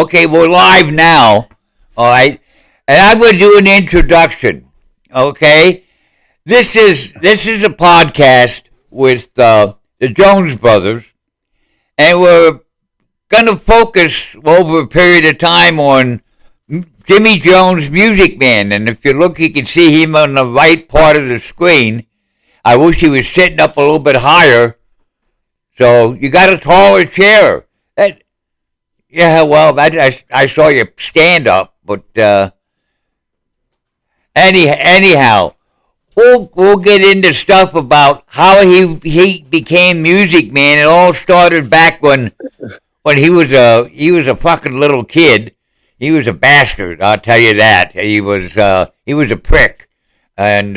Okay, we're live now. All right, and I'm going to do an introduction. Okay, this is a podcast with the Jones Brothers, and we're going to focus over a period of time on Jimmy Jones, Music Man. And if you look, you can see him on the right part of the screen. I wish he was sitting up a little bit higher. So you got a taller chair. Yeah, well, I saw you stand up, but anyhow, we'll get into stuff about how he became Music Man. It all started back when he was a fucking little kid. He was a bastard, I'll tell you that. He was a prick, and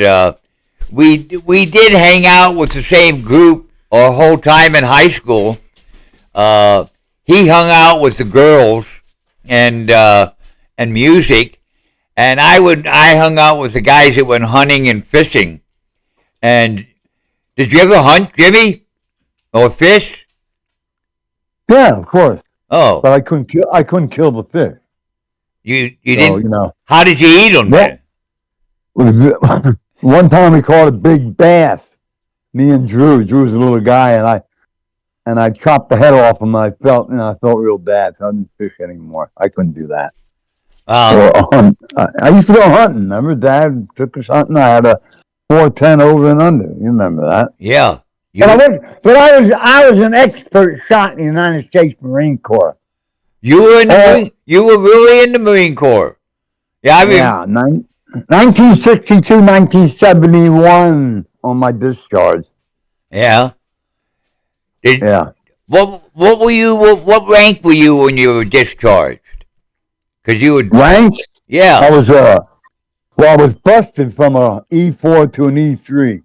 we did hang out with the same group our whole time in high school. He hung out with the girls and music, and I hung out with the guys that went hunting and fishing. And did you ever hunt, Jimmy, or fish? Yeah, of course. Oh, but I couldn't kill the fish. You didn't. You know. How did you eat them then? One time we caught a big bass. Me and Drew. Drew's a little guy, and I chopped the head off him. And I felt real bad, so I didn't fish anymore. I couldn't do that. I used to go hunting. Remember, Dad took us hunting. I had a 410 over and under. You remember that? Yeah. But I was an expert shot in the United States Marine Corps. You were you were really in the Marine Corps. Yeah, I mean, 1962, 1971 on my discharge. Yeah. Yeah. What were you? What rank were you when you were discharged? Because you would rank. Yeah. I was busted from a E4 to an E3.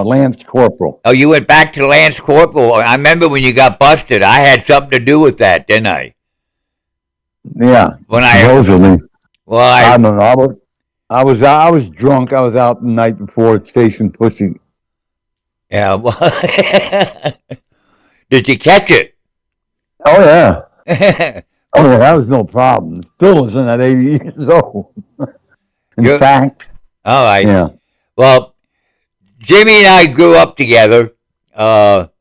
Lance Corporal. Oh, you went back to Lance Corporal. I remember when you got busted. I had something to do with that, didn't I? Yeah. Supposedly. Well, I don't know. I was drunk. I was out the night before at Station Pussy. Yeah. Well, did you catch it? Oh yeah. Oh yeah, that was no problem. Still isn't at 80 years old. In fact. All right. Yeah. Well, Jimmy and I grew up together. Well,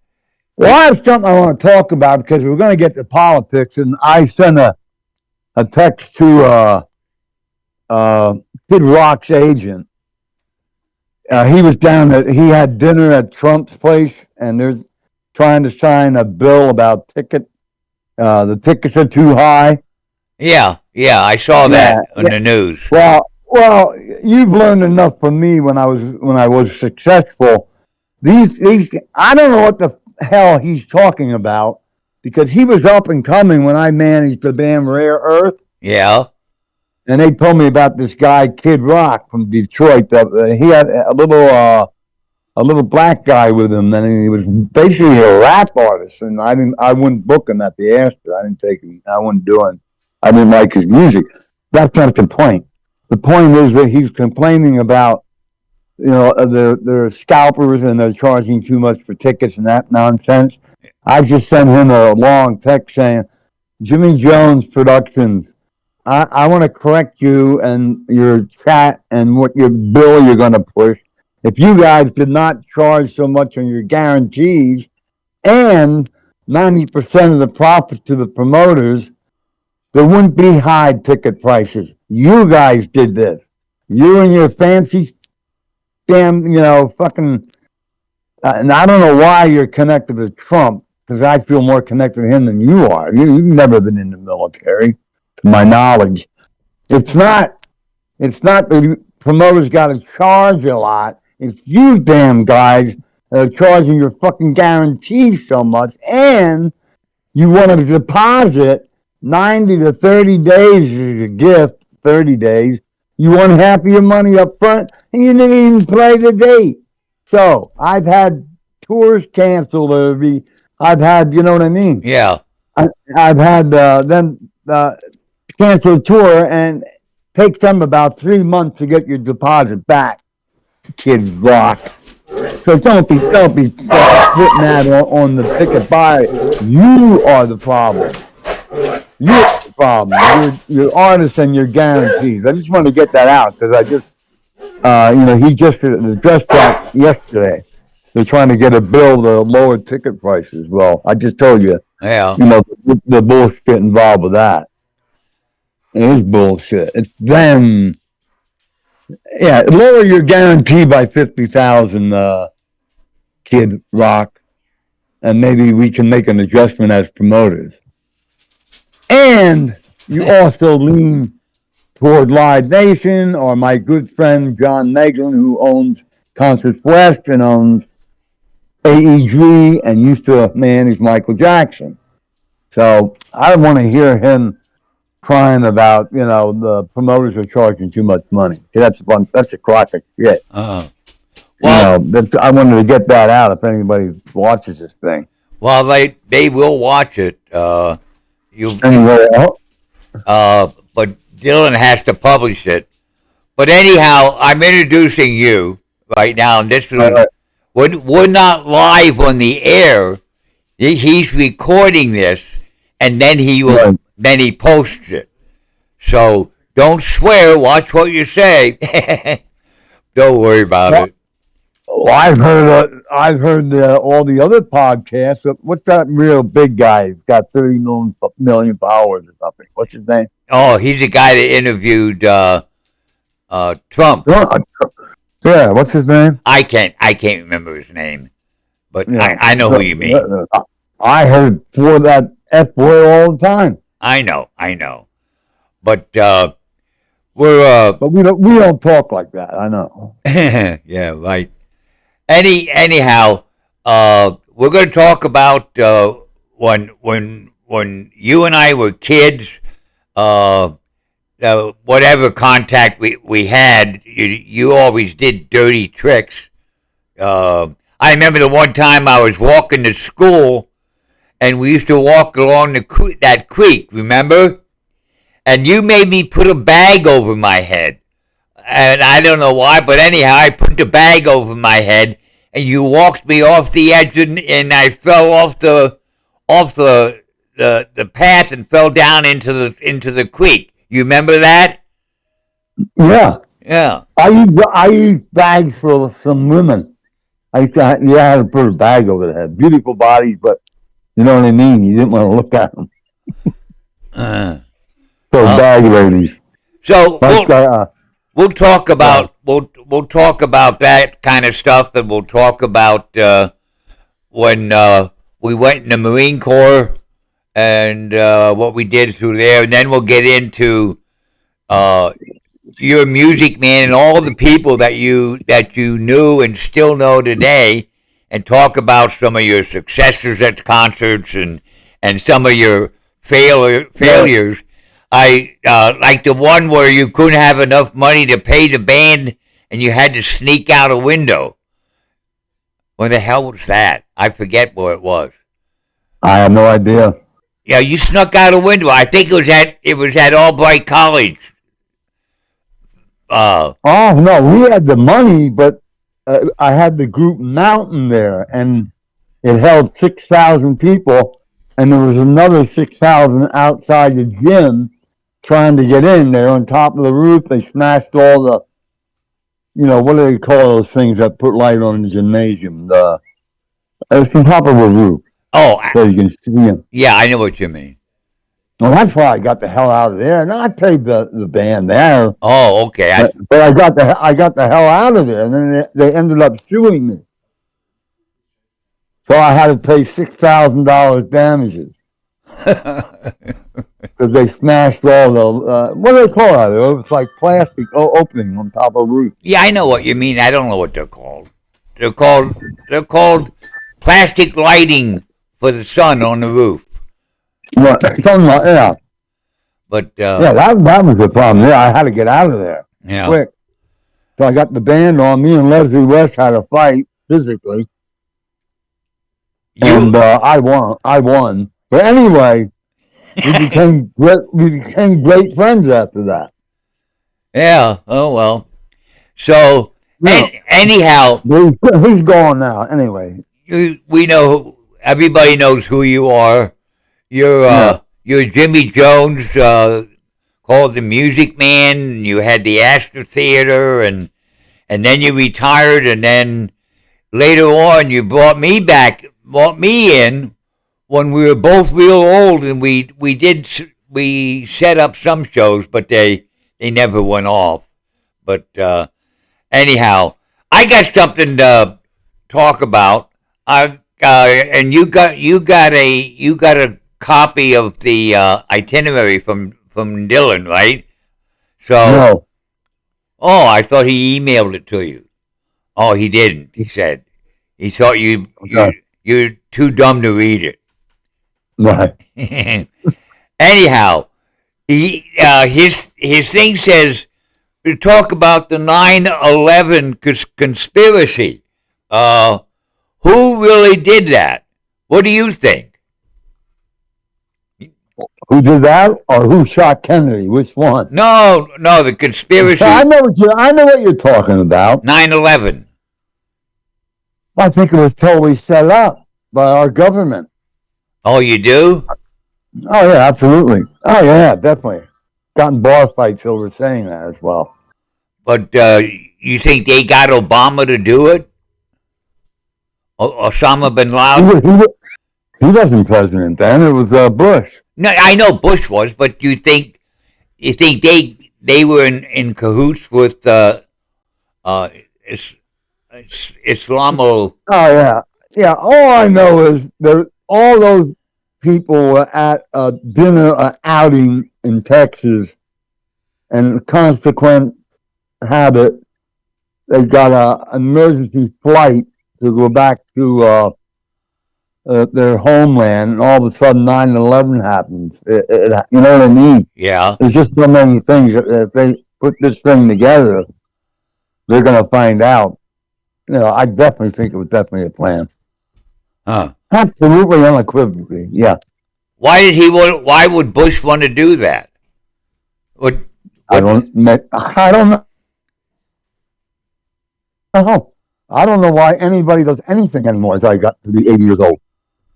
I have something I want to talk about because we're going to get to politics, and I sent a text to Kid Rock's agent. He was he had dinner at Trump's place, and they're trying to sign a bill about tickets. The tickets are too high. Yeah, I saw that on the news. Well, you've learned enough from me when I was successful. These I don't know what the hell he's talking about because he was up and coming when I managed the damn Rare Earth. Yeah. And they told me about this guy, Kid Rock from Detroit. He had a little black guy with him, and he was basically a rap artist. And I wouldn't book him at the Astor. I didn't take him. I wouldn't do him. I didn't like his music. That's not the point. The point is that he's complaining about, they're scalpers and they're charging too much for tickets and that nonsense. I just sent him a long text saying, Jimmy Jones Productions, I want to correct you and your chat and what your bill you're going to push. If you guys did not charge so much on your guarantees and 90% of the profit to the promoters, there wouldn't be high ticket prices. You guys did this. You and your fancy damn, fucking... and I don't know why you're connected to Trump, because I feel more connected to him than you are. You've never been in the military, to my knowledge. It's not the promoters got to charge a lot. It's you damn guys that are charging your fucking guarantees so much, and you want to deposit 90 to 30 days as a gift, 30 days. You want half of your money up front, and you didn't even play the date. So I've had tours canceled. I've had, you know what I mean? Yeah. I've had them cancel a tour and take them about 3 months to get your deposit back. Kid Rock. So don't be putting that on the ticket buyer. You are the problem. You're the problem. You're artists and you're guarantees. I just want to get that out because I just, he just addressed that yesterday. They're trying to get a bill to lower ticket prices. Well, I just told you, Yeah. the bullshit involved with that. It is bullshit. It's them. Yeah, lower your guarantee by 50,000, Kid Rock, and maybe we can make an adjustment as promoters. And you also lean toward Live Nation or my good friend John Meglin, who owns Concerts West and owns AEG and used to manage Michael Jackson. So I don't want to hear him crying about, the promoters are charging too much money. That's a crock of shit. Well, I wanted to get that out if anybody watches this thing. Well, they will watch it. But Dylan has to publish it. But anyhow, I'm introducing you right now, and this is we're not live on the air. He's recording this, and then he posts it. So don't swear. Watch what you say. Don't worry about it. Well, I've heard all the other podcasts. What's that real big guy? He's got 30 million followers or something. What's his name? Oh, he's the guy that interviewed Trump. Yeah, what's his name? I can't remember his name, but yeah. I know who you mean. I heard for that F word all the time. I know, but we're but we don't talk like that. I know. Yeah, right. Anyhow, we're going to talk about when you and I were kids. Whatever contact we had, you always did dirty tricks. I remember the one time I was walking to school, and we used to walk along that creek, remember? And you made me put a bag over my head. And I don't know why, but anyhow, I put the bag over my head, and you walked me off the edge, and I fell off the path and fell down into the creek. You remember that? Yeah. Yeah. I used bags for some women. I had to put a bag over their head. Beautiful bodies, but you know what I mean? You didn't want to look at them. Bag ladies. So we'll talk about we'll talk about that kind of stuff, and we'll talk about when we went in the Marine Corps and what we did through there, and then we'll get into your music, man, and all the people that you knew and still know today, and talk about some of your successes at concerts and some of your failures. I like the one where you couldn't have enough money to pay the band and you had to sneak out a window. What the hell was that? I forget where it was. I have no idea. Yeah, you snuck out a window. I think it was at Albright College. Oh no, we had the money, but I had the group Mountain there, and it held 6,000 people, and there was another 6,000 outside the gym trying to get in. They're on top of the roof. They smashed all the, what do they call those things that put light on the gymnasium? It's on top of a roof. Oh, so you can see them. Yeah, I know what you mean. Well, that's why I got the hell out of there. No, I paid the band there. Oh, okay. But I got the hell out of there, and then they ended up suing me. So I had to pay $6,000 damages because they smashed all the what do they call it? It was like plastic opening on top of a roof. Yeah, I know what you mean. I don't know what they're called. They're called plastic lighting for the sun on the roof. Yeah. But that was the problem. Yeah, I had to get out of there quick. So I got the band on. Me and Leslie West had a fight physically, and I won. But anyway, we became great friends after that. Yeah. Oh well. So anyhow, who's gone now? Anyway, we know. Everybody knows who you are. You're you're Jimmy Jones, called the Music Man. And you had the Astor Theater, and then you retired, and then later on you brought me in when we were both real old, and we set up some shows, but they never went off. But anyhow, I got something to talk about. And you got a copy of the itinerary from Dylan, right? So, No. oh, I thought he emailed it to you. Oh, he didn't. He said he thought Okay. you're too dumb to read Right. it. Anyhow, his thing says to talk about the 9/11 conspiracy. Who really did that? What do you think? Who did that, or who shot Kennedy? Which one? No, the conspiracy. I know what you're talking about. 9/11. I think it was totally set up by our government. Oh, you do? Oh yeah, absolutely. Oh yeah, definitely. Gotten bar fights over saying that as well. But you think they got Obama to do it? Osama bin He, Laden? he wasn't president then. It was Bush. No, I know Bush was, but you think they were in cahoots with uh, is, Islamo? Oh yeah, yeah. All I know is that all those people were at a dinner outing in Texas, and consequent habit, they got an emergency flight to go back to their homeland, and all of a sudden 9/11 happens. You know what I mean? Yeah. There's just so many things that if they put this thing together, they're going to find out. I definitely think it was definitely a plan. Huh. Absolutely unequivocally, yeah. Why would Bush want to do that? I don't know. I don't know why anybody does anything anymore as I got to be 80 years old.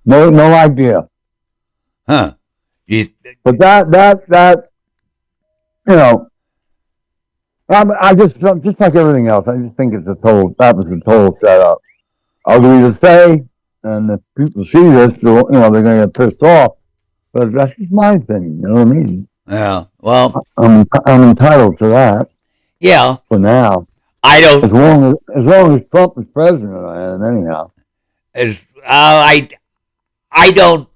No idea. Huh? But that I just like everything else. I just think that was a total setup. Ugly to say, and if people see this, they're going to get pissed off. But that's just my opinion. You know what I mean? Yeah. Well, I'm entitled to that yeah. for now. I don't. As long as Trump is president, I am anyhow. I don't.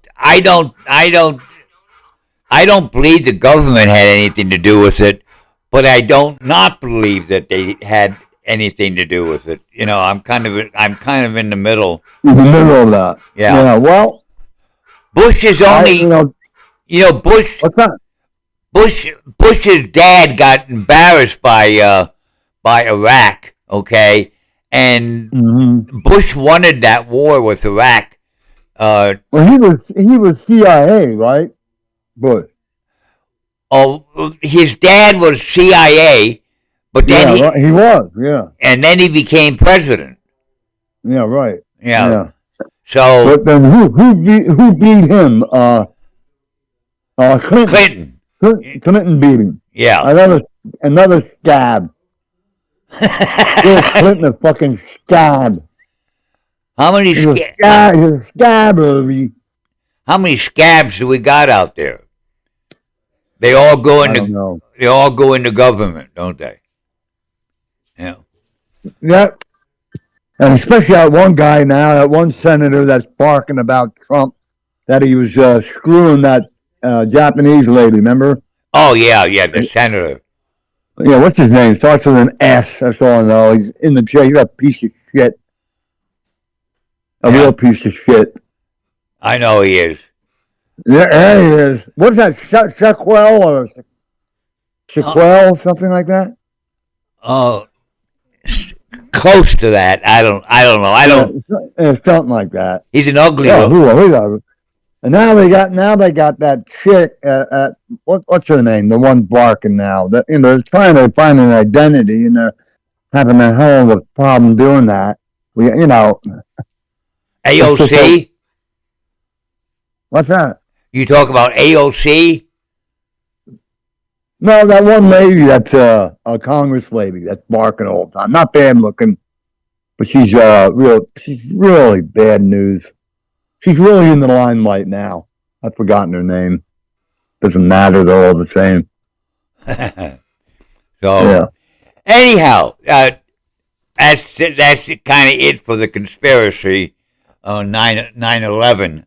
I don't believe the government had anything to do with it, but I don't not believe that they had anything to do with it. I'm kind of in the middle. In the middle of that. Yeah. Yeah. Well, Bush is only. Bush. What's that? Bush's dad got embarrassed by Iraq. Okay, and Bush wanted that war with Iraq. Well, he was CIA, right? Bush. Oh, his dad was CIA, but then he was, yeah, and then he became president. Yeah, right. Yeah. So, but then who beat him? Clinton. Clinton beat him. Yeah. Another scab. Bill Clinton, a fucking scab. How many How many scabs do we got out there? They all go into. They all go into government, don't they? Yeah. Yep. And especially that one guy now, that one senator that's barking about Trump, that he was screwing that Japanese lady. Remember? Oh yeah, the senator. Yeah, what's his name? Starts with an S. That's all I know. He's in the jail. He's a piece of shit. A real piece of shit. I know he is. Yeah, there he is. What's that? Sequel or Sequel, something like that? Close to that. I don't know. It's something like that. He's an ugly one. And now they got that chick. What's her name? The one barking now. That they're trying to find an identity, and they're having a hell of a problem doing that. AOC. What's that? You talk about AOC? No, that one lady that's a Congress lady that's barking all the time. Not bad looking, but she's really bad news. She's really in the limelight now. I've forgotten her name. Doesn't matter, they're all the same. So, Yeah. anyhow, that's kind of it for the conspiracy on 9/11.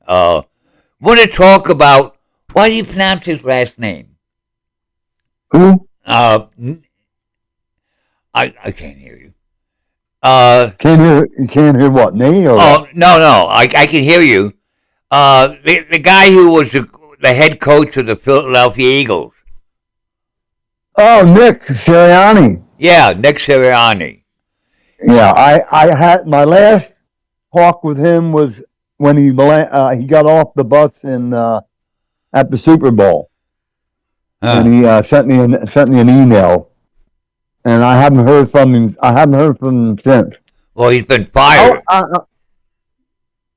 Want to talk about, why do you pronounce his last name? Who? I can't hear you. You can't hear what? Me or Oh, what? no, I can hear you. The guy who was the head coach of the Philadelphia Eagles. Oh, Nick Sirianni. Yeah, Nick Sirianni. Yeah, I had my last talk with him was when he got off the bus in at the Super Bowl, and he sent me an email, and I haven't heard from him. I haven't heard from him since. Well, he's been fired.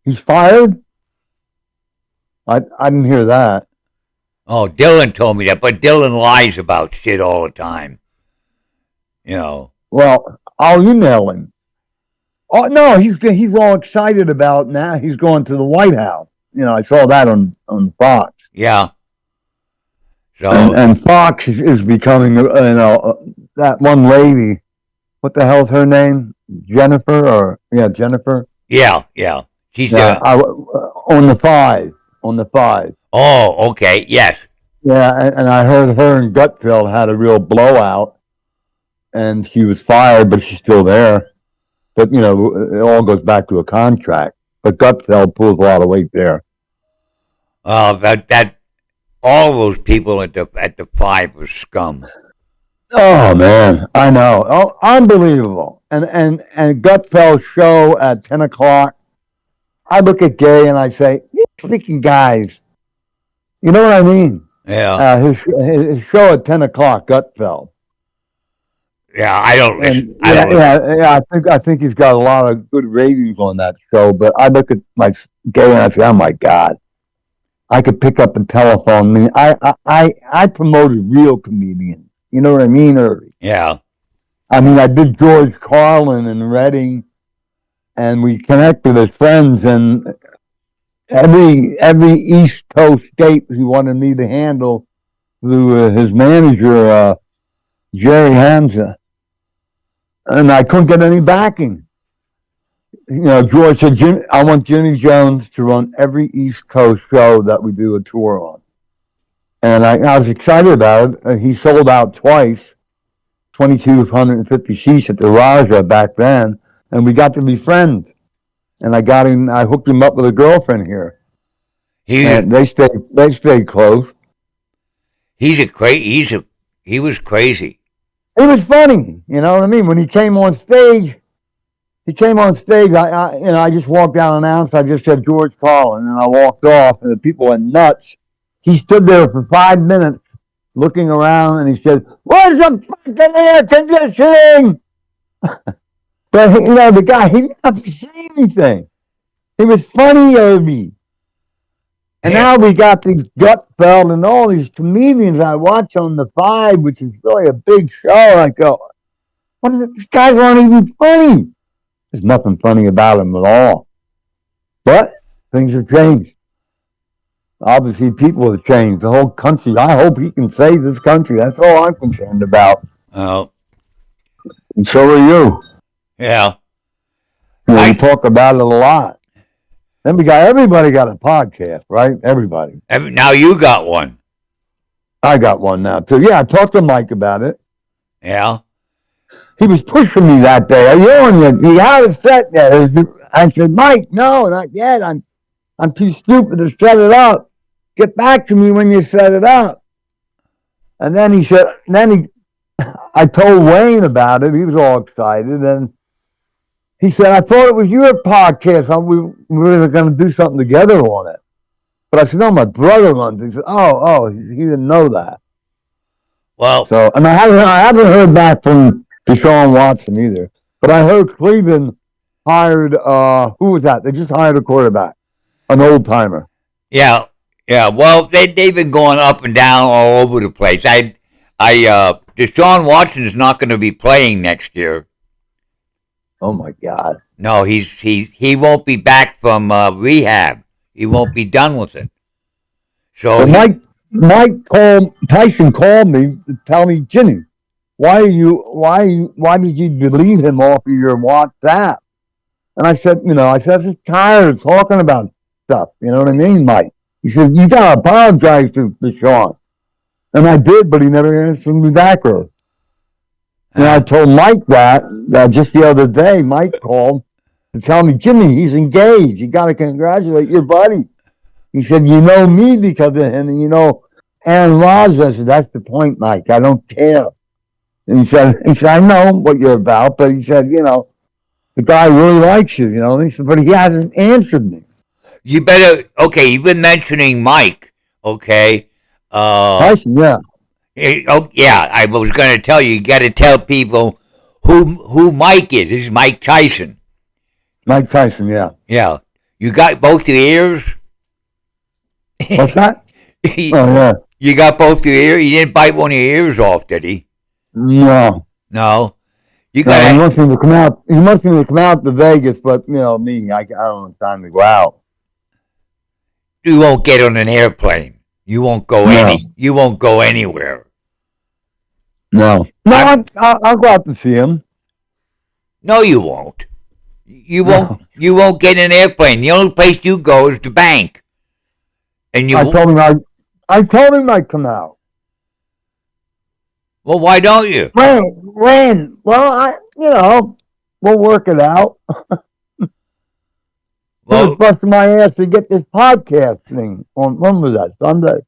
He's fired. I didn't hear that. Oh, Dylan told me that, but Dylan lies about shit all the time. You know. Well, I'll email him. Oh no, he's all excited about now. He's going to the White House. You know, I saw that on Fox. Yeah. So And Fox is becoming, that one lady. What the hell's her name? Jennifer. yeah. She's on the five. Oh, okay, yes. Yeah, and I heard her and Gutfeld had a real blowout, and she was fired, but she's still there. But it all goes back to a contract. But Gutfeld pulls a lot of weight there. That all those people at the five were scum. Oh man, I know. Oh, unbelievable. And Gutfeld's show at 10 o'clock. I look at Gay and I say, "You freaking guys." You know what I mean? Yeah. His show at 10 o'clock, Gutfeld. Yeah, I don't listen. I think he's got a lot of good ratings on that show. But I look at my Gay and I say, "Oh my God, I could pick up the telephone." I promoted real comedians. You know what I mean? Yeah. I mean, I did George Carlin in Reading, and we connected as friends. And every East Coast state he wanted me to handle through his manager, Jerry Hansa, and I couldn't get any backing. George said, "I want Jimmy Jones to run every East Coast show that we do a tour on." And I was excited about it. He sold out twice, 2,250 seats at the Raja back then, and we got to be friends. And I hooked him up with a girlfriend here. And they stayed close. He was crazy. It was funny, you know what I mean? When he came on stage, I just walked out and announced. I just said George Carlin, and I walked off, and the people went nuts. He stood there for 5 minutes looking around, and he said, "Where's the fucking air conditioning?" But the guy, he didn't have to say anything. He was funny, Irby. And now we got these Gutfeld and all these comedians I watch on the Five, which is really a big show. I go, these guys aren't even funny. There's nothing funny about them at all. But things have changed. Obviously, people have changed. The whole country. I hope he can save this country. That's all I'm concerned about. Oh. And so are you. Yeah. We talk about it a lot. Then everybody got a podcast, right? Everybody. Now you got one. I got one now too. Yeah, I talked to Mike about it. Yeah. He was pushing me that day. Are you on you have it set yet? I said, "Mike, no, not yet. I'm too stupid to set it up. Get back to me when you set it up." And then I told Wayne about it. He was all excited, and he said, "I thought it was your podcast. We were going to do something together on it." But I said, "No, my brother runs." He said, "Oh, he didn't know that." Well, and I haven't heard back from Deshaun Watson either. But I heard Cleveland hired who was that? They just hired a quarterback, an old timer. Yeah, Yeah, well, they've been going up and down all over the place. Deshaun Watson's not going to be playing next year. Oh my God! No, he won't be back from rehab. He won't be done with it. So But Tyson called me to tell me, Jimmy, why did you delete him off of your WhatsApp? And I said, I'm just tired of talking about stuff. You know what I mean, Mike? He said, you gotta apologize to Sean. And I did, but he never answered me back. And I told Mike that just the other day. Mike called to tell me, Jimmy, he's engaged. You got to congratulate your buddy. He said, you know me because of him, and you know Aaron Rodgers. I said, that's the point, Mike. I don't care. And he said, I know what you're about, but he said, the guy really likes you, He said, but he hasn't answered me. you better. Okay, you've been mentioning Mike. Okay. Tyson, yeah. Oh yeah, I was going to tell you. You got to tell people who Mike is. This is Mike Tyson. Mike Tyson, yeah. Yeah. You got both your ears? What's that? Oh, yeah. You got both your ears? He didn't bite one of your ears off, did he? No. No. He wants me to come out. He wants me to come out to Vegas, but me, I don't have time to go out. You won't get on an airplane. You won't go You won't go anywhere. No. I'll go out to see him. No, you won't. You won't. No. You won't get an airplane. The only place you go is the bank. And I told him I'd come out. Well, why don't you? When? Well, we'll work it out. I was busting my ass to get this podcast thing on. When was that? Sunday.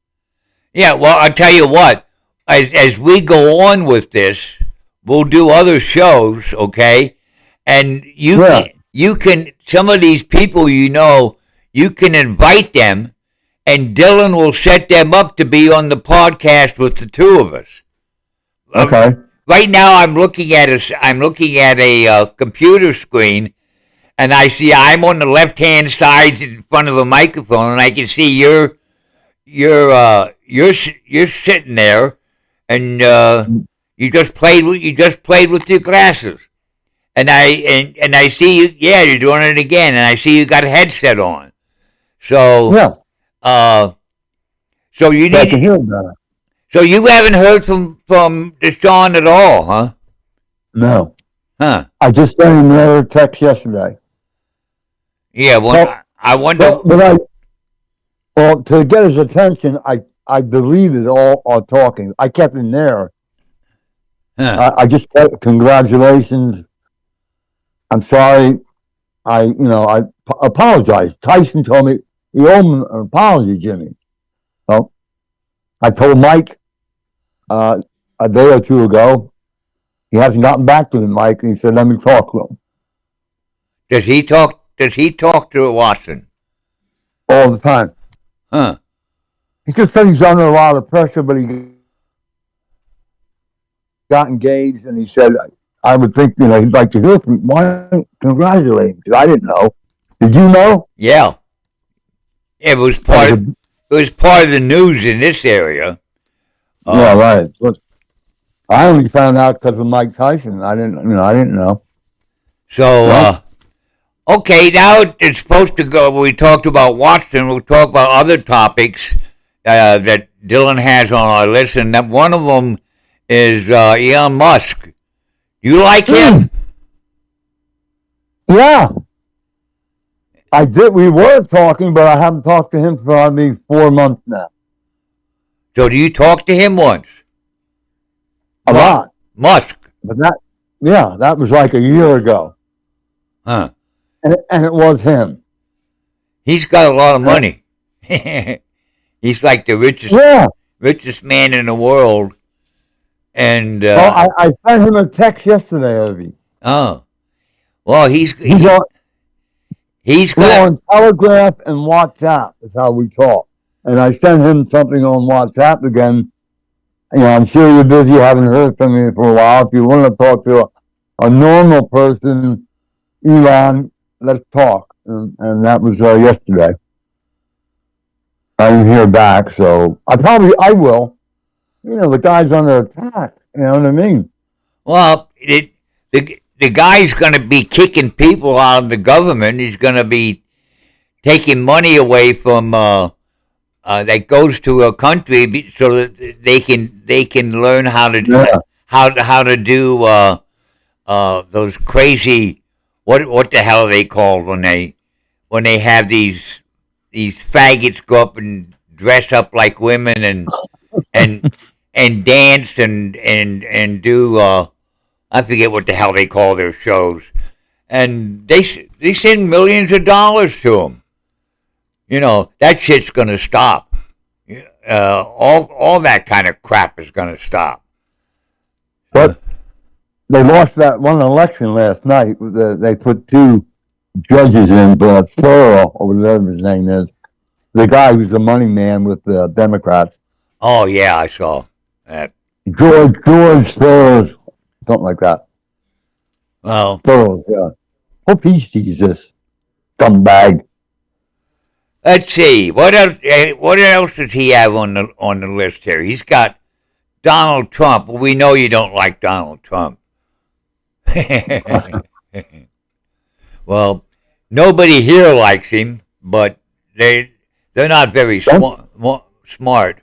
Yeah. Well, I'll tell you what. As we go on with this, we'll do other shows. Okay. And you can some of these people you can invite them, and Dylan will set them up to be on the podcast with the two of us. Okay. Right now, I'm looking at a computer screen, and I see I'm on the left hand side in front of a microphone, and I can see you're sitting there, and you just played with your glasses. And I see you. Yeah, you're doing it again, and I see you got a headset on. So so you need to hear that. So you haven't heard from Deshaun at all, huh? No. Huh? I just sent him another text yesterday. Yeah. Well, I wonder. Well, to get his attention, I deleted all our talking. I kept him there. Huh. I just said congratulations. I'm sorry. I apologize. Tyson told me he owed me an apology, Jimmy. Well, I told Mike a day or two ago. He hasn't gotten back to me, Mike, and he said, "Let me talk to him." Does he talk to Watson all the time? Huh? He just said he's under a lot of pressure, but he got engaged, and he said, I would think, he'd like to hear from me. Why congratulate him? Because I didn't know. Did you know? Yeah. It was part of the news in this area. Yeah, right. But I only found out because of Mike Tyson. I didn't know. So, okay, now it's supposed to go. We talked about Watson. We'll talk about other topics that Dylan has on our list, and that one of them is Elon Musk. You like him? Yeah. I did. We were talking, but I haven't talked to him for probably 4 months now. So do you talk to him once? A lot. Musk. But that was like a year ago. Huh. And it was him. He's got a lot of money. He's like the richest man in the world. And I sent him a text yesterday, Irving. Oh, well, he's we're on Telegraph and WhatsApp. Is how we talk. And I sent him something on WhatsApp again. I'm sure you're busy. You haven't heard from me for a while. If you want to talk to a normal person, Elon, let's talk. And that was yesterday. I didn't hear back, so I will. The guy's under attack. You know what I mean? Well, the guy's going to be kicking people out of the government. He's going to be taking money away from that goes to a country so that they can learn how to Yeah. how to do those crazy what the hell are they called when they have these faggots go up and dress up like women and and dance and do I forget what the hell they call their shows, and they send millions of dollars to them. That shit's gonna stop. All that kind of crap is gonna stop. Uh, But they lost that one election last night. They put two judges in, Pearl, or whatever his name is. The guy who's the money man with the Democrats. oh yeah, I saw that. George Soros, something like that. Well, Soros, yeah. Hope he sees this scumbag. let's see what else does he have on the list here. He's got Donald Trump. Well, we know you don't like Donald Trump. Well, nobody here likes him, but they're not very smart.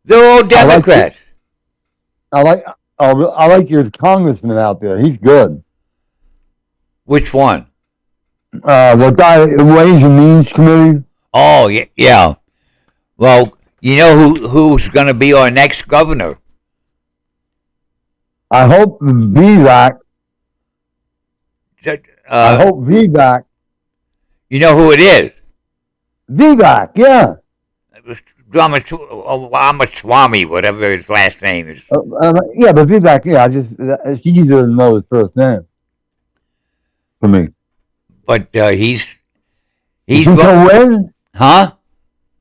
They're all Democrats. I like I like your congressman out there. He's good. Which one? The guy Ways and Means Committee. Oh yeah, yeah. Well, you know who's going to be our next governor? I hope VVAC. I hope VVAC. You know who it is? VVAC, yeah. Ramaswamy, whatever his last name is. Yeah, but VVAC, yeah. It's easier to know his first name for me. But he's You think he'll win? Huh?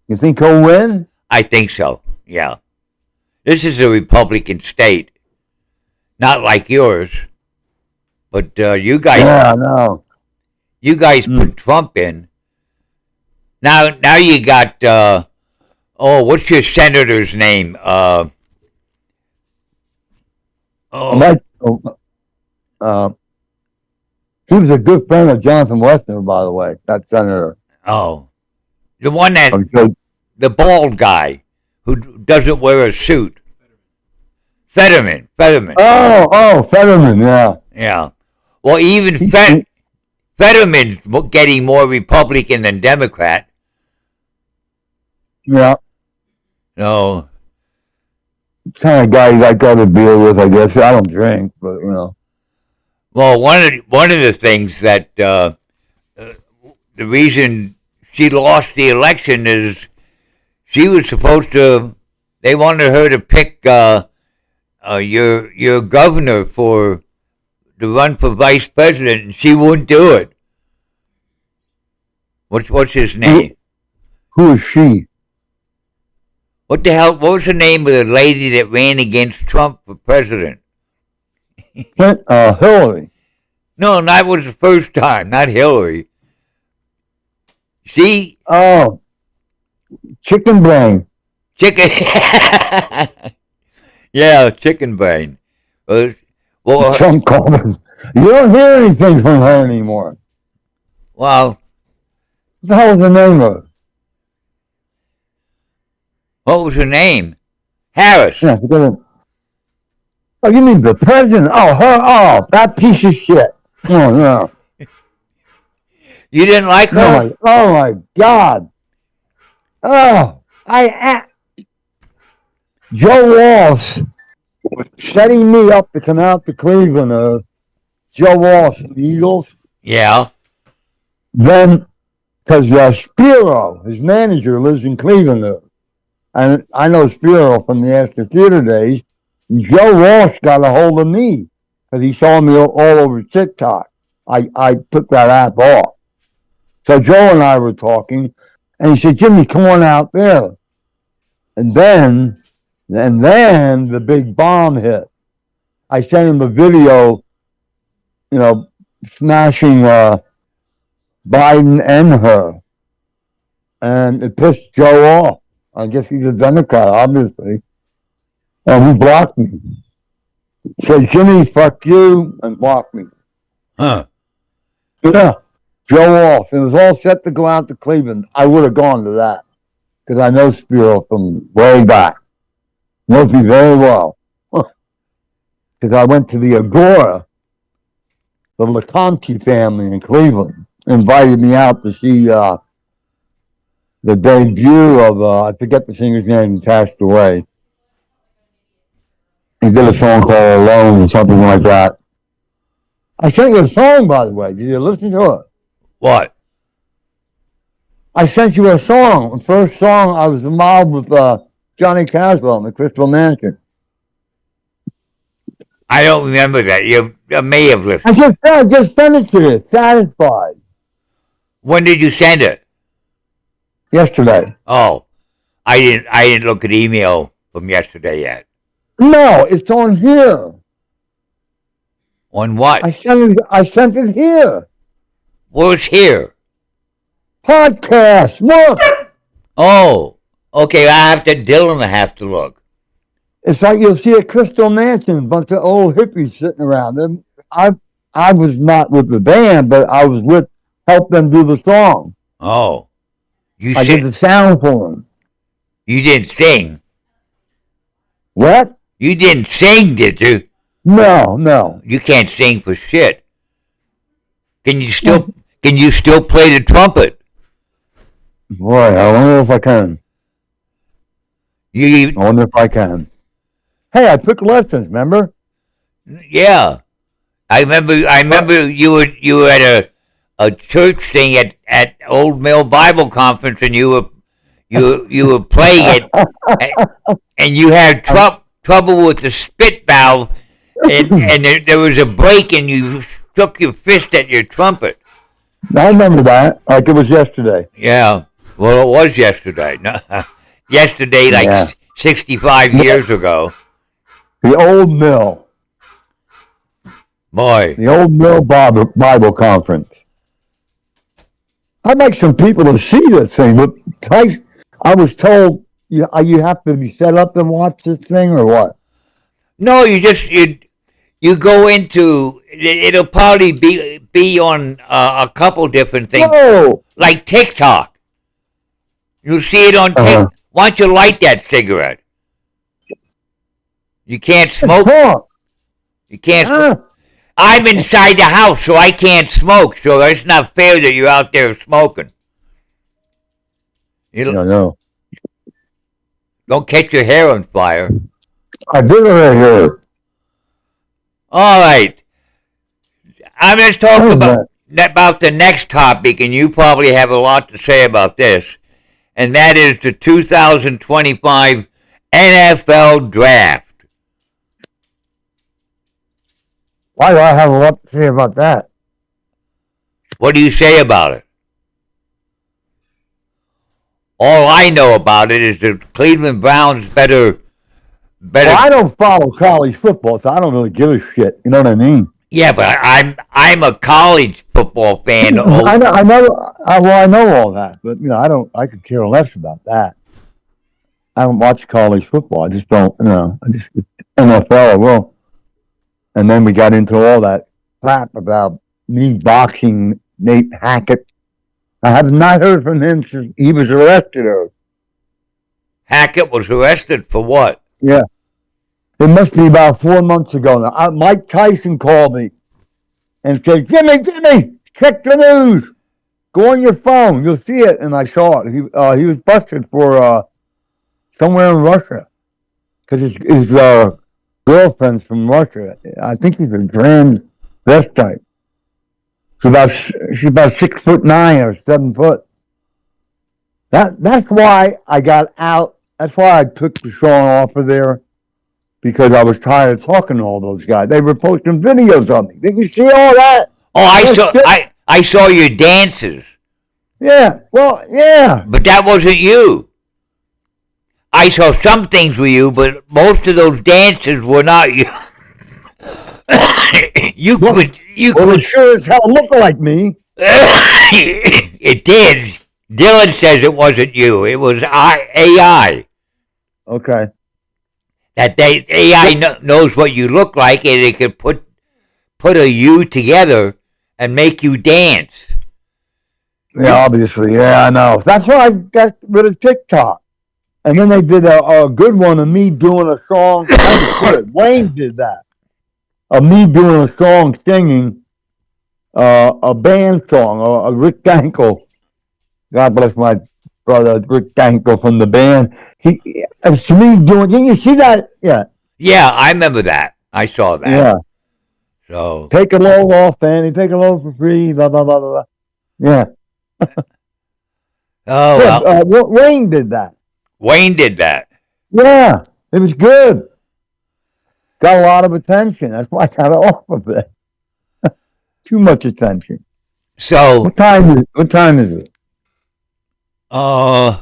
You think he'll win? I think so. Yeah. This is a Republican state, not like yours. But you guys, Yeah, no. you guys put Trump in. Now you got. What's your senator's name? He was a good friend of Jonathan Westner, by the way. That senator. Oh, the one that Okay. the bald guy who doesn't wear a suit. Fetterman. Oh, Fetterman, yeah. Yeah. Well, even Fetterman's getting more Republican than Democrat. Yeah. No. Kind of guy I got to deal with, I guess. I don't drink, but Well, one of the things that the reason she lost the election is she was supposed to. They wanted her to pick your governor to run for vice president, and she wouldn't do it. What's his name? Who is she? What the hell? What was the name of the lady that ran against Trump for president? Hillary. No, that was the first time, not Hillary. She. Oh, chicken brain. Chicken. Yeah, chicken brain. Well, Trump called it. You don't hear anything from her anymore. Well, what the hell was the name of it? What was her name? Harris. Yeah, oh, you mean the president? Oh, her? Oh, that piece of shit. Oh, no. You didn't like her? Oh my God. Oh, Joe Walsh was setting me up to come out to Cleveland. Joe Walsh, the Eagles. Yeah. Then, because Spiro, his manager, lives in Cleveland. And I know Spiro from the Astor Theater days. And Joe Walsh got a hold of me because he saw me all over TikTok. I took that app off. So Joe and I were talking, and he said, Jimmy, come on out there. And then the big bomb hit. I sent him a video, smashing Biden and her. and it pissed Joe off. I guess he's a Democrat, obviously. And he blocked me. Said, Jimmy, fuck you, and blocked me. Huh. Yeah. Joe off. It was all set to go out to Cleveland. I would have gone to that. Because I know Spiro from way back. Knows me very well. Because I went to the Agora, the LeConte family in Cleveland. Invited me out to see the debut of, I forget the singer's name, he passed away. He did a song called Alone or something like that. I sent you a song, by the way. Did you listen to it? What? I sent you a song. The first song I was involved with Johnny Caswell in the Crystal Mansion. I don't remember that. You may have listened. I just sent it to you. Satisfied. When did you send it? Yesterday. Oh, I didn't look at email from yesterday yet. No, it's on here. On what? I sent it here. Where's here? Podcast. Look. Oh, okay. Dylan will have to look. It's like you'll see a Crystal Mansion, a bunch of old hippies sitting around. And I was not with the band, but I was with, helped them do the song. Oh. I did the sound for them. You didn't sing. What? You didn't sing, did you? No. You can't sing for shit. Can you still play the trumpet? Boy, I wonder if I can. I wonder if I can. Hey, I took lessons, remember? Yeah. I remember you were at a church thing at Old Mill Bible Conference, and you were playing it, and you had trouble with the spit valve, and there was a break, and you shook your fist at your trumpet. I remember that, like it was yesterday. Yeah, well, it was yesterday. No, yesterday, like 65 years ago. The Old Mill. Boy. The Old Mill Bible Conference. I'd like some people to see this thing, but I was told you have to be set up and watch this thing, or what? No, you go into, it'll probably be on a couple different things. Whoa. Like TikTok. You'll see it on TikTok. Why don't you light that cigarette? You can't smoke. You can't smoke. I'm inside the house, so I can't smoke, so it's not fair that you're out there smoking. No. Don't catch your hair on fire. I did it right here. All right. I'm going to talk about the next topic, and you probably have a lot to say about this, and that is the 2025 NFL Draft. Why do I have a lot to say about that? What do you say about it? All I know about it is the Cleveland Browns better. Well, I don't follow college football, so I don't really give a shit. You know what I mean? Yeah, but I'm a college football fan. I know all that, but I could care less about that. I don't watch college football. I just don't. I just NFL. I will. And then we got into all that crap about me boxing Nate Hackett. I have not heard from him since he was arrested. Hackett was arrested for what? Yeah. It must be about 4 months ago now. Mike Tyson called me and said, Jimmy, check the news. Go on your phone. You'll see it. And I saw it. He was busted for somewhere in Russia because his girlfriend's from Russia. I think he's a transvestite. She's about 6'9" or 7 foot. That's why I got out. That's why I took the song off of there, because I was tired of talking to all those guys. They were posting videos of me. Did you see all that? Oh, I saw your dances. Yeah. Well, yeah. But that wasn't you. I saw some things with you, but most of those dances were not you. You could it sure as hell look like me. It did. Dylan says it wasn't you. It was AI. Okay. That AI knows what you look like, and it could put a you together and make you dance. Yeah, obviously. Yeah, I know. That's why I got rid of TikTok. And then they did a good one of me doing a song. That was good. Wayne did that. Of me doing a song singing a band song, a Rick Danko. God bless my brother, Rick Danko from the band. It's me doing, can you see that? Yeah. Yeah, I remember that. I saw that. Yeah. So take a load off, Fanny. Take a load for free. Blah, blah, blah, blah. Yeah. oh Yeah, well, Wayne did that. Wayne did that. Yeah. It was good. Got a lot of attention. That's why I got off of it. Too much attention. So What time is it? I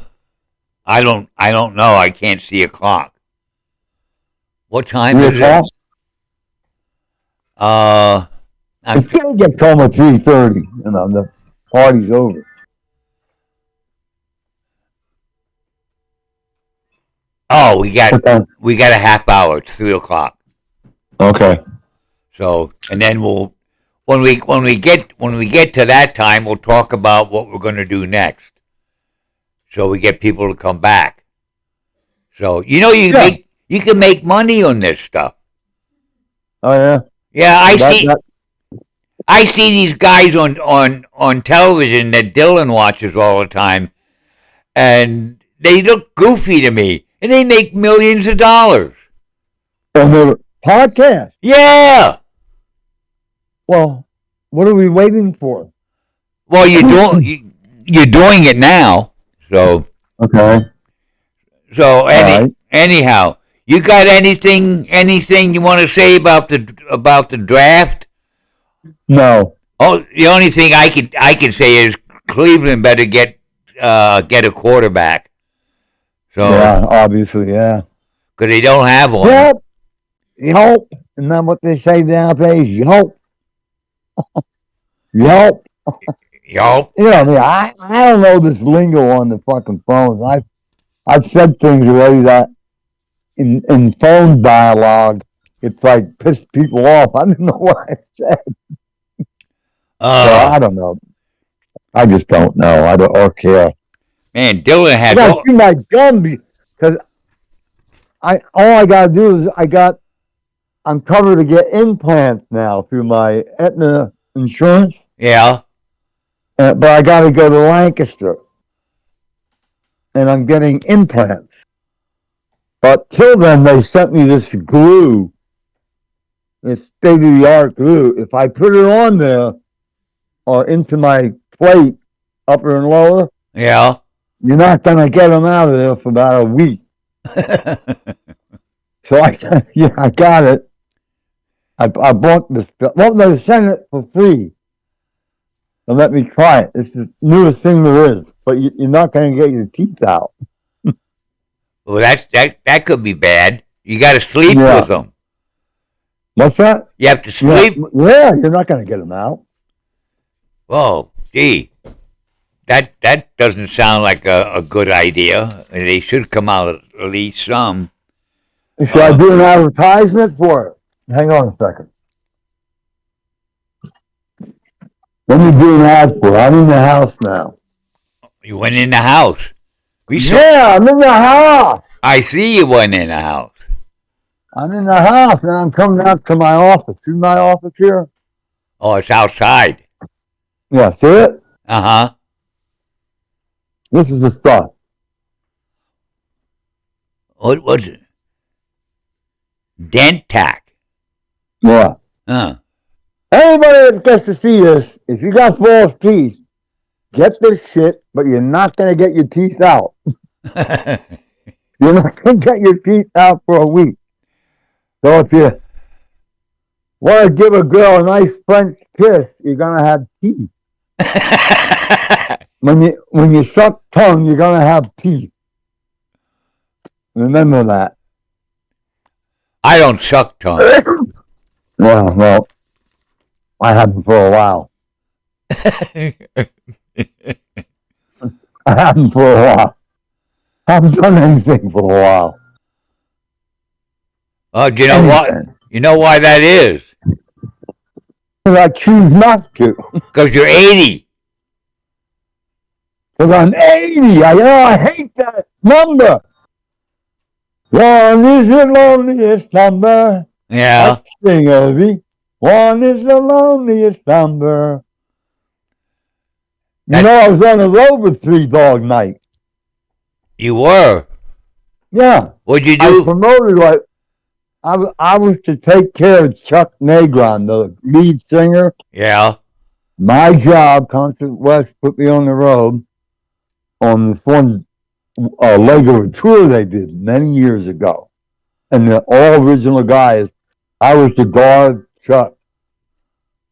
don't know. I can't see a clock. What time 3 is o'clock? it? I'm It's gonna get home at 3:30. You know, the party's over. Oh, Okay. we got a half hour. It's 3 o'clock. Okay. So, and then we'll when we get to that time, we'll talk about what we're going to do next. So we get people to come back. So Yeah. you can make money on this stuff. Oh yeah. Yeah, That I see these guys on television that Dylan watches all the time, and they look goofy to me, and they make millions of dollars. on the podcast. Yeah. Well, what are we waiting for? Well, you're doing it now. So Okay. All right. anyhow, you got anything you want to say about the draft? No. Oh, the only thing I can say is Cleveland better get a quarterback. So Yeah, obviously, yeah. because they don't have one. Well, you hope. Isn't that what they say nowadays? You hope. You hope. Yo, You know, I don't know this lingo on the fucking phones. I've said things already that in phone dialogue, it's like pissed people off. I don't know what I said. So I don't know. I just don't know. I don't or care. Man, Dylan I has gotta see my gun because all I gotta do is I'm covered to get implants now through my Aetna insurance. yeah. But I gotta go to Lancaster, and I'm getting implants. But till then, they sent me this glue, this state of the art glue. If I put it on there or into my plate, upper and lower, Yeah. you're not gonna get them out of there for about a week. So I got it. I bought this. Well, they sent it for free. So let me try it. It's the newest thing there is, but you're not going to get your teeth out. Well, that could be bad. You got to sleep Yeah. with them. What's that? You have to sleep. Yeah, you're not going to get them out. Oh, gee, that doesn't sound like a good idea. They should come out at least some. Should I do an advertisement for it? Hang on a second. Let me do an ad for it. I'm in the house now. You went in the house. Yeah, I'm in the house. I see you went in the house. I'm in the house, and I'm coming out to my office. See my office here? Oh, it's outside. Yeah, see it? Uh-huh. This is the stuff. What was it? Dentac. Yeah. Anybody that gets to see this, if you got false teeth, get this shit, but you're not going to get your teeth out. You're not going to get your teeth out for a week. So if you want to give a girl a nice French kiss, you're going to have teeth. When you suck tongue, you're going to have teeth. Remember that. I don't suck tongue. Well, I haven't for a while. I haven't for a while. I haven't done anything for a while. Oh, do you know what? Anything. You know why that is? Because I choose not to. Because you're 80. Because I'm 80. I hate that number. One is the loneliest number. Yeah. Sing, Ovi. One is the loneliest number. You know, I was on the road with Three Dog Night. You were? Yeah. What'd you I do? promoted, like, I was to take care of Chuck Negron, the lead singer. Yeah. My job, Concert West, put me on the road on this one leg of a tour they did many years ago. And the all original guys, I was to guard Chuck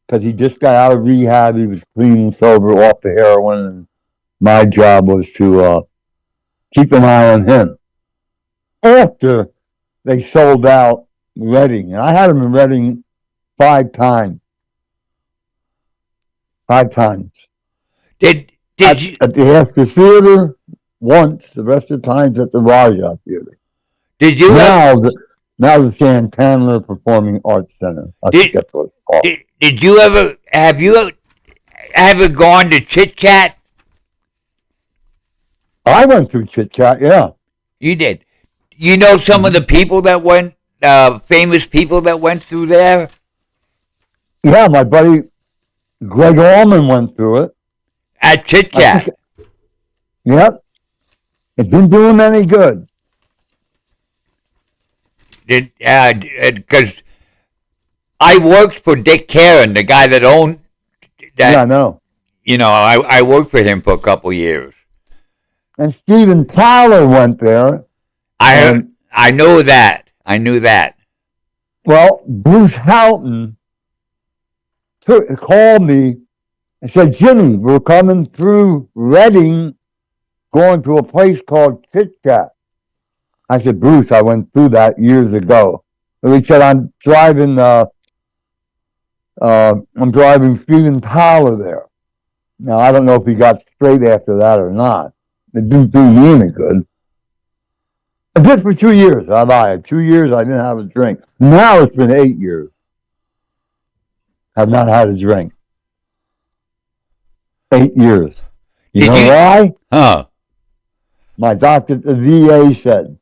because he just got out of rehab. He was clean and sober off the heroin. And my job was to keep an eye on him. After they sold out Reading, and I had him in Reading 5 times. 5 times. Did you At the Astor Theater once, the rest of the times at the Raja Theater. did you Now the Santana Performing Arts Center. I think that's what it's called. did you ever have you ever gone to Chit Chat? I went through Chit Chat, yeah. You did. You know some of the people that went, famous people that went through there? Yeah, my buddy Greg Allman went through it. At Chit Chat. Yep. It didn't do him any good. Because I worked for Dick Karen, the guy that owned that. Yeah, I know. You know, I worked for him for a couple years. And Steven Tyler went there. I know that. I knew that. Well, Bruce Houghton called me and said, Jimmy, we're coming through Reading, going to a place called Chit Chat. I said, Bruce, I went through that years ago. And he said, I'm driving Steven Tyler there. Now, I don't know if he got straight after that or not. It didn't do me any good. Just for 2 years, I lied. 2 years, I didn't have a drink. Now it's been 8 years. I've not had a drink. 8 years. You know why? Huh. My doctor at the VA said,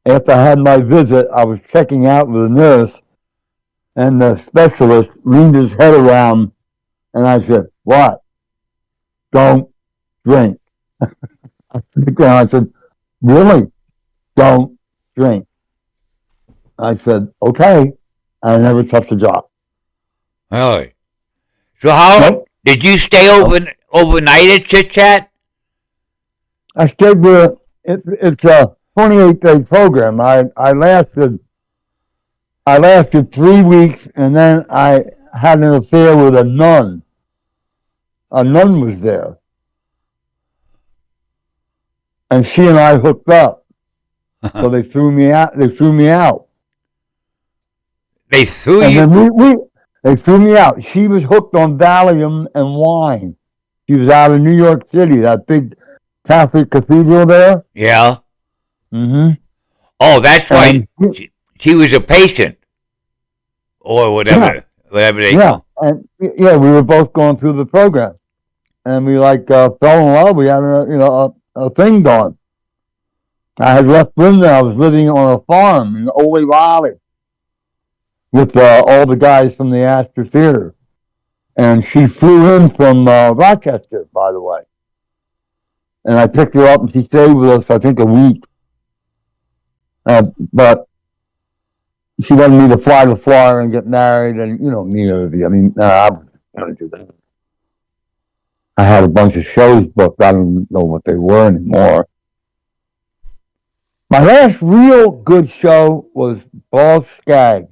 after I had my visit, I was checking out with a nurse, and the specialist leaned his head around, and I said, what? Don't drink. I said, really? Don't drink. I said, okay. I never touched a drop. Really? So how did you stay overnight at Chit Chat? I stayed with it's a 28-day program. I lasted 3 weeks, and then I had an affair with a nun. A nun was there, and she and I hooked up. So they threw me out. They threw me out. They threw and you. Then they threw me out. She was hooked on Valium and wine. She was out of New York City, that big Catholic cathedral there. Yeah. Mm-hmm. Oh, that's why she was a patient, or whatever, yeah. Whatever they. Yeah, and yeah, we were both going through the program, and we fell in love. We had a thing going. I had left Linda. I was living on a farm in Ole Valley with all the guys from the Astor Theater, and she flew in from Rochester, by the way. And I picked her up, and she stayed with us, I think, a week. But she wanted me to fly to Florida and get married, and me. I mean, I was going to do that. I had a bunch of shows booked. I don't know what they were anymore. My last real good show was Boss Skaggs.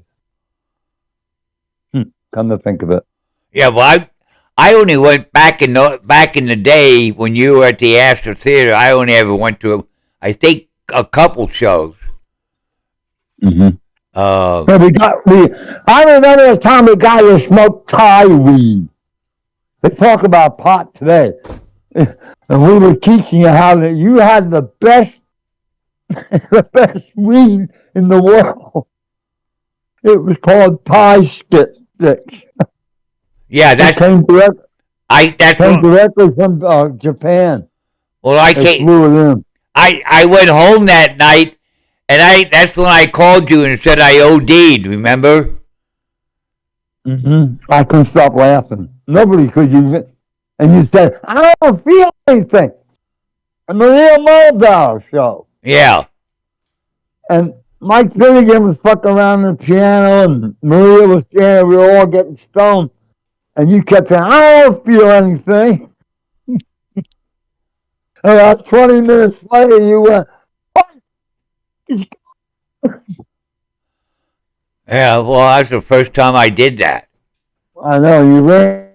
Come to think of it. Yeah, well, I only went back in the day when you were at the Astor Theater. I only ever went to, I think, a couple shows. Mm-hmm. I remember the time we got to smoke Thai weed. They talk about pot today. And we were teaching you how to. You had the best, the best weed in the world. It was called pie sticks. Yeah, It came that's came what. directly from Japan. Well, I They came. flew it in. I went home that night, and that's when I called you and said I OD'd. Remember? I couldn't stop laughing. Nobody could even. And you said, I don't feel anything. And the Maria Muldaur show. Yeah. And Mike Finnegan was fucking around the piano, and Maria was there. We were all getting stoned. And you kept saying, I don't feel anything. And about 20 minutes later, you went, what? Yeah. Well, that's the first time I did that. I know, you ran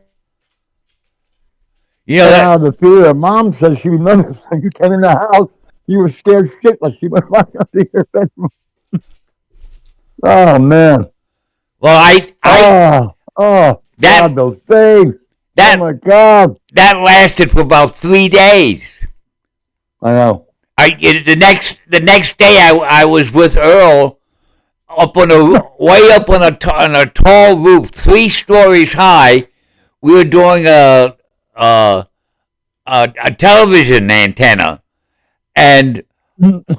You know out that. of the theater. Mom said she remembers when you came in the house, you were scared shitless. She went right up to your bedroom. Oh, man. Well, Oh, that God, those things. Oh, that my God. that lasted for about 3 days. I know. The next day I was with Earl up on a way up on a tall roof, 3 stories high. We were doing a television antenna, and all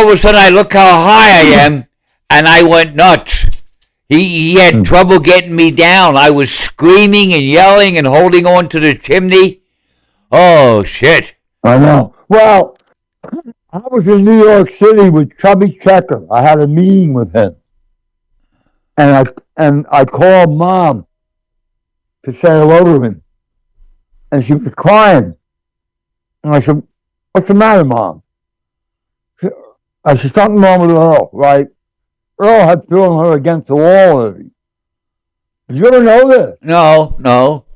of a sudden I look how high I am, and I went nuts. He had trouble getting me down. I was screaming and yelling and holding on to the chimney. Oh shit! I know. Well, I was in New York City with Chubby Checker. I had a meeting with him, and I called Mom to say hello to him, and she was crying. And I said, "What's the matter, Mom?" I said, "Something wrong with Earl, right?" Earl had thrown her against the wall. Did you ever know this? No, no.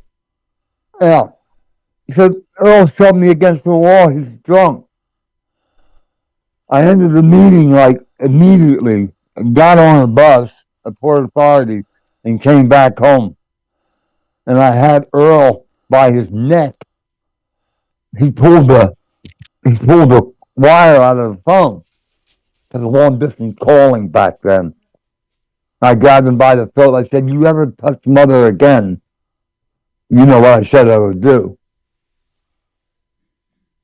Yeah. He said, Earl shoved me against the wall. He's drunk. I ended the meeting like immediately, got on a bus at Port Authority, and came back home. And I had Earl by his neck. He pulled the wire out of the phone. Because the long distance calling back then. I grabbed him by the throat. I said, "You ever touch Mother again, you know what I said I would do."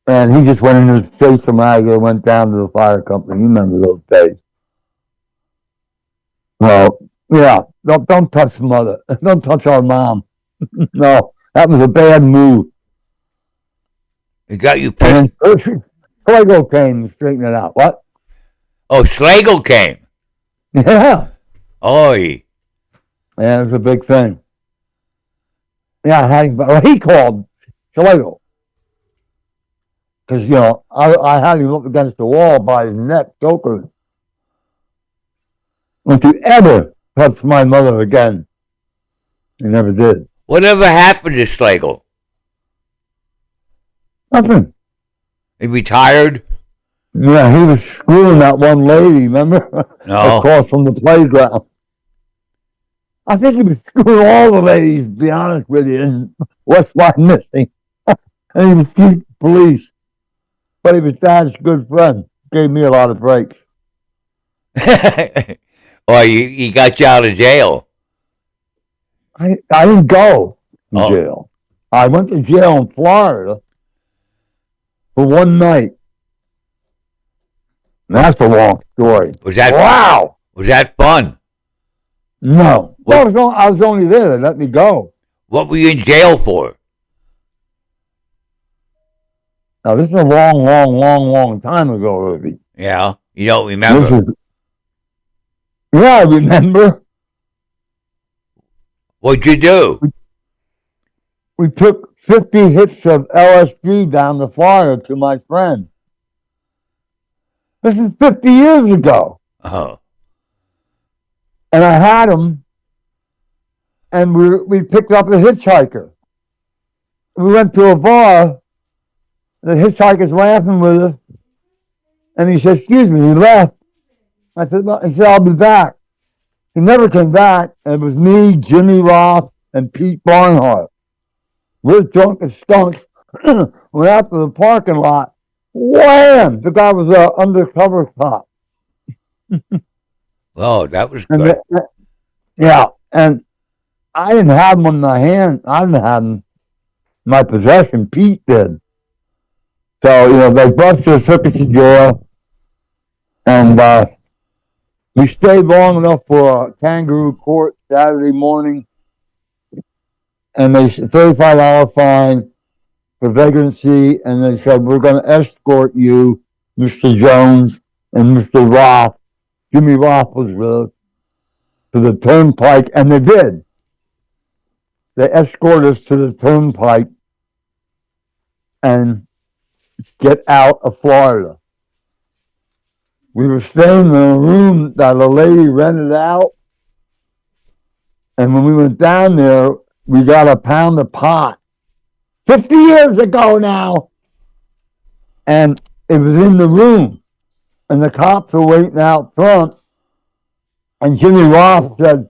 And he just went in his face from Niagara, went down to the fire company. You remember those days? Well, yeah. Don't touch Mother. Don't touch our mom. No, that was a bad move. It got you pissed. And then Schlegel came to straighten it out. What? Oh, Schlegel came. Yeah. Oh, yeah, it was a big thing. Yeah, he called Schlegel. Because, I had him up against the wall by his neck, choking. Don't you ever touch my mother again. He never did. whatever happened to Schlegel? Nothing. He retired. Yeah, he was screwing that one lady, remember? No. Across from the playground. I think he was screwing all the ladies, to be honest with you, and West Line Missing. And he was chief of police. But he was Dad's good friend. Gave me a lot of breaks. Or he got you out of jail. I didn't go to Oh. jail. I went to jail in Florida for one night. And that's a long story. Was that Wow? Was that fun? No. What? I was only there. They let me go. What were you in jail for? Now, this is a long, long, long, long time ago, Ruby. Yeah, you don't remember. Yeah, I remember. What'd you do? We took 50 hits of LSD down to Florida to my friend. This is 50 years ago. Oh. And I had him, and we picked up a hitchhiker. We went to a bar. The hitchhiker's laughing with us. And he said, "Excuse me," he left. I said, "Well," he said, "I'll be back." He never came back. And it was me, Jimmy Roth, and Pete Barnhart. We're drunk and stunk. Went out to the parking lot. Wham! The guy was an undercover cop. Oh, that was And good. yeah, and I didn't have him in my hand. I didn't have him in my possession. Pete did. So, they busted us, took us to jail, and we stayed long enough for a kangaroo court Saturday morning, and they said $35 fine for vagrancy, and they said, we're going to escort you, Mr. Jones and Mr. Roth. Jimmy Roth was with us, to the turnpike, and they did. They escorted us to the turnpike and get out of Florida. We were staying in a room that a lady rented out, and when we went down there, we got a pound of pot. 50 years ago now. And it was in the room, and the cops were waiting out front, and Jimmy Roth said,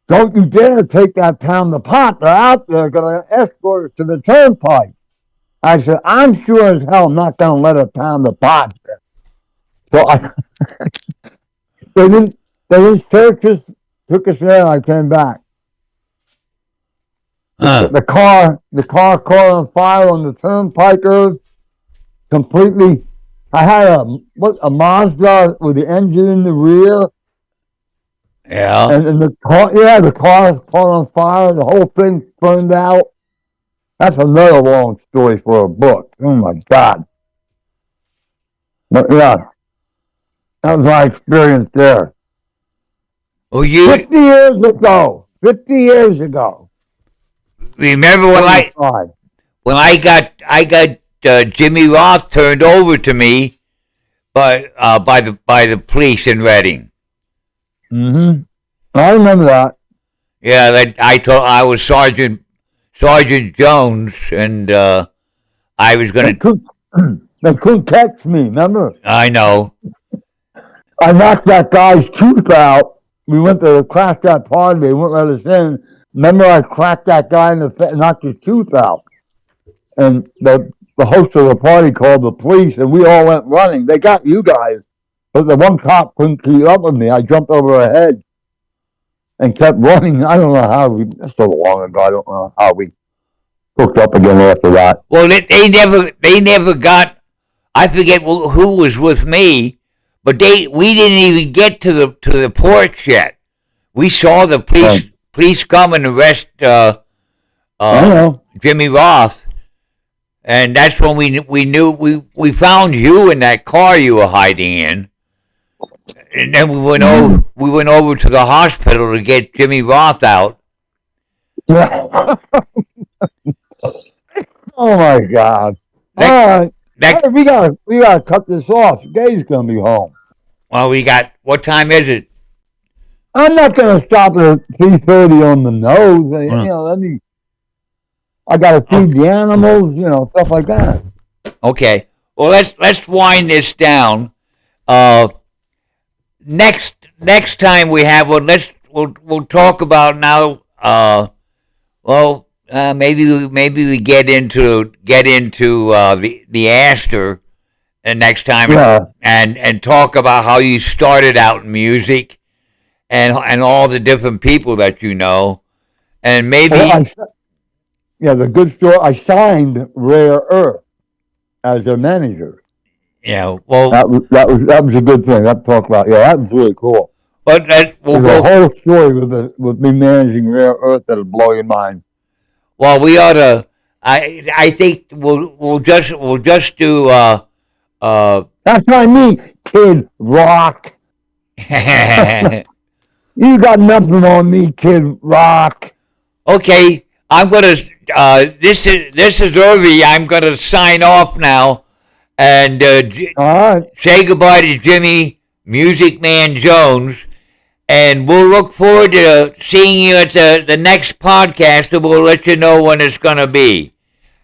don't you dare take that pound of pot. They're out there going to escort us to the turnpike. I said, I'm sure as hell not going to let a pound of pot. So they didn't search us, took us there, and I came back. The car caught on fire on the turnpike road, completely. I had a Mazda with the engine in the rear. Yeah. And the car caught on fire. The whole thing burned out. That's another long story for a book. Oh my God. But yeah, that was my experience there. Well, 50 years ago. 50 years ago. Remember when I got Jimmy Roth turned over to me by the police in Reading. Mm-hmm. I remember that. Yeah, that I was Sergeant Jones, and I was gonna. They couldn't catch me. Remember? I know. I knocked that guy's tooth out. We went to crack that party. They wouldn't let us in. Remember, I cracked that guy in the face, knocked his tooth out, and the host of the party called the police, and we all went running. They got you guys, but the one cop couldn't keep up with me. I jumped over a hedge and kept running. I don't know how that's so long ago. I don't know how we hooked up again after that. Well, they never got. I forget who was with me, but we didn't even get to the porch yet. We saw the police come and arrest Jimmy Roth, and that's when we knew we found you in that car you were hiding in, and then we went over to the hospital to get Jimmy Roth out. Yeah. Oh my God! All right, we gotta cut this off. Gay's gonna be home. Well, what time is it? I'm not gonna stop at 3:30 on the nose. I gotta feed the animals, stuff like that. Okay. Well, let's wind this down. Next time we have one, we'll talk about now. Maybe we get into the Astor next time, and talk about how you started out in music, and all the different people that you know, and maybe. The good story. I signed Rare Earth as their manager. Yeah, well, that was a good thing. That talk about that was really cool. But we'll go. The whole story with me managing Rare Earth that'll blow your mind. Well, we ought to. I think we'll just do. That's what I mean, Kid Rock. You got nothing on me, Kid Rock. Okay, I'm gonna. This is Irvy. I'm gonna sign off now, and say goodbye to Jimmy Music Man Jones, and we'll look forward to seeing you at the next podcast, and we'll let you know when it's gonna be.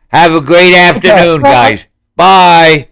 Have a great afternoon, guys. Bye.